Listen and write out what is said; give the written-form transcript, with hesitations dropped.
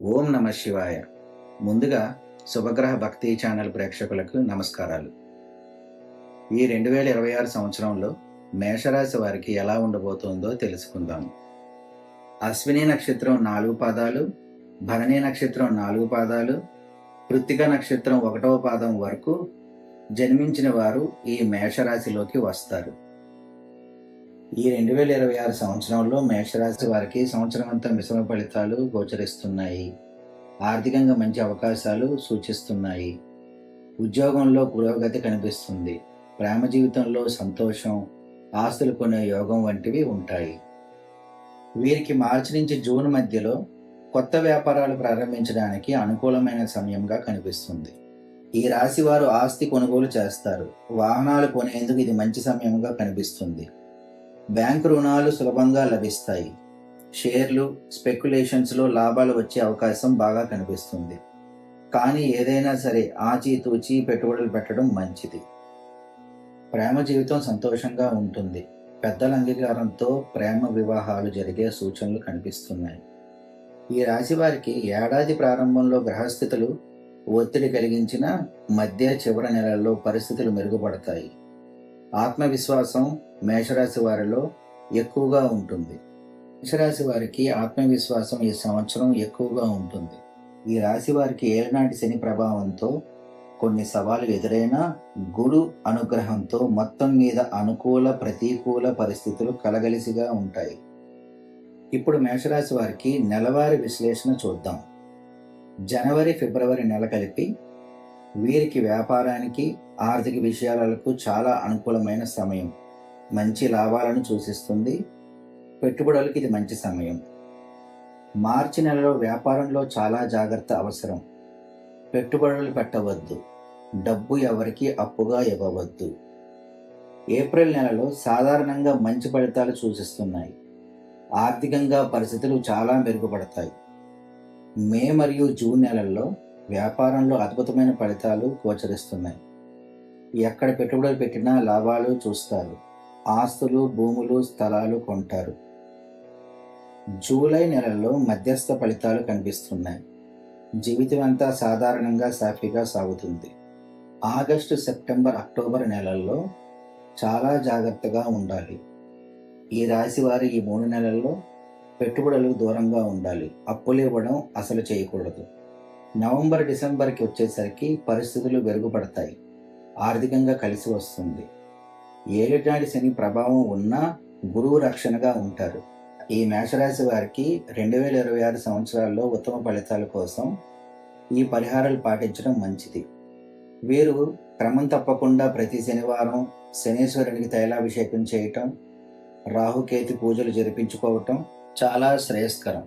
ఓం నమ శివాయ. ముందుగా శుభగ్రహ భక్తి ఛానల్ ప్రేక్షకులకు నమస్కారాలు. ఈ 2026 సంవత్సరంలో మేషరాశి వారికి ఎలా ఉండబోతోందో తెలుసుకుందాం. అశ్విని నక్షత్రం 4 పాదాలు, భరణి నక్షత్రం 4 పాదాలు, కృత్తిక నక్షత్రం 1వ పాదం వరకు జన్మించిన వారు ఈ మేషరాశిలోకి వస్తారు. ఈ 2026 సంవత్సరంలో మేషరాశి వారికి సంవత్సరమంతా మిశ్రమ ఫలితాలు గోచరిస్తున్నాయి. ఆర్థికంగా మంచి అవకాశాలు సూచిస్తున్నాయి. ఉద్యోగంలో పురోగతి కనిపిస్తుంది. ప్రేమ జీవితంలో సంతోషం, ఆస్తులు కొనే యోగం వంటివి ఉంటాయి. వీరికి మార్చి నుంచి జూన్ మధ్యలో కొత్త వ్యాపారాలు ప్రారంభించడానికి అనుకూలమైన సమయంగా కనిపిస్తుంది. ఈ రాశి వారు ఆస్తి కొనుగోలు చేస్తారు. వాహనాలు కొనేందుకు ఇది మంచి సమయంగా కనిపిస్తుంది. బ్యాంకు రుణాలు సులభంగా లభిస్తాయి. షేర్లు, స్పెక్యులేషన్స్లో లాభాలు వచ్చే అవకాశం బాగా కనిపిస్తుంది. కానీ ఏదైనా సరే ఆచితూచి పెట్టుబడులు పెట్టడం మంచిది. ప్రేమ జీవితం సంతోషంగా ఉంటుంది. పెద్దల అంగీకారంతో ప్రేమ వివాహాలు జరిగే సూచనలు కనిపిస్తున్నాయి. ఈ రాశి వారికి ఏడాది ప్రారంభంలో గ్రహస్థితులు ఒత్తిడి కలిగించిన మధ్య చివరి నెలల్లో పరిస్థితులు మెరుగుపడతాయి. ఆత్మవిశ్వాసం మేషరాశి వారిలో ఎక్కువగా ఉంటుంది. మేషరాశి వారికి ఆత్మవిశ్వాసం ఈ సంవత్సరం ఎక్కువగా ఉంటుంది. ఈ రాశి వారికి ఏలనాటి శని ప్రభావంతో కొన్ని సవాళ్లు ఎదురైనా గురు అనుగ్రహంతో మొత్తం మీద అనుకూల ప్రతికూల పరిస్థితులు కలగలిసిగా ఉంటాయి. ఇప్పుడు మేషరాశి వారికి నెలవారీ విశ్లేషణ చూద్దాం. జనవరి, ఫిబ్రవరి నెల కలిపి వీరికి వ్యాపారానికి, ఆర్థిక విషయాలకు చాలా అనుకూలమైన సమయం. మంచి లాభాలను సూచిస్తుంది. పెట్టుబడులకు ఇది మంచి సమయం. మార్చి నెలలో వ్యాపారంలో చాలా జాగ్రత్త అవసరం. పెట్టుబడులు పెట్టవద్దు. డబ్బు ఎవరికి అప్పుగా ఇవ్వవద్దు. ఏప్రిల్ నెలలో సాధారణంగా మంచి ఫలితాలు సూచిస్తున్నాయి. ఆర్థికంగా పరిస్థితులు చాలా మెరుగుపడతాయి. మే మరియు జూన్ నెలల్లో వ్యాపారంలో అద్భుతమైన ఫలితాలు గోచరిస్తున్నాయి. ఎక్కడ పెట్టుబడులు పెట్టినా లాభాలు చూస్తారు. ఆస్తులు, భూములు, స్థలాలు కొంటారు. జూలై నెలలో మధ్యస్థ ఫలితాలు కనిపిస్తున్నాయి. జీవితం అంతా సాధారణంగా సాఫీగా సాగుతుంది. ఆగస్టు, సెప్టెంబర్, అక్టోబర్ నెలల్లో చాలా జాగ్రత్తగా ఉండాలి. ఈ రాశి వారి ఈ 3 నెలల్లో పెట్టుబడులకు దూరంగా ఉండాలి. అప్పులు ఇవ్వడం అసలు చేయకూడదు. నవంబర్, డిసెంబర్కి వచ్చేసరికి పరిస్థితులు మెరుగుపడతాయి. ఆర్థికంగా కలిసి వస్తుంది. ఏలినాటి శని ప్రభావం ఉన్నా గురువు రక్షణగా ఉంటారు. ఈ మేషరాశి వారికి 2026 సంవత్సరాల్లో ఉత్తమ ఫలితాల కోసం ఈ పరిహారాలు పాటించడం మంచిది. వీరు క్రమం తప్పకుండా ప్రతి శనివారం శనీశ్వరునికి తైలాభిషేకం చేయటం, రాహుకేతు పూజలు జరిపించుకోవటం చాలా శ్రేయస్కరం.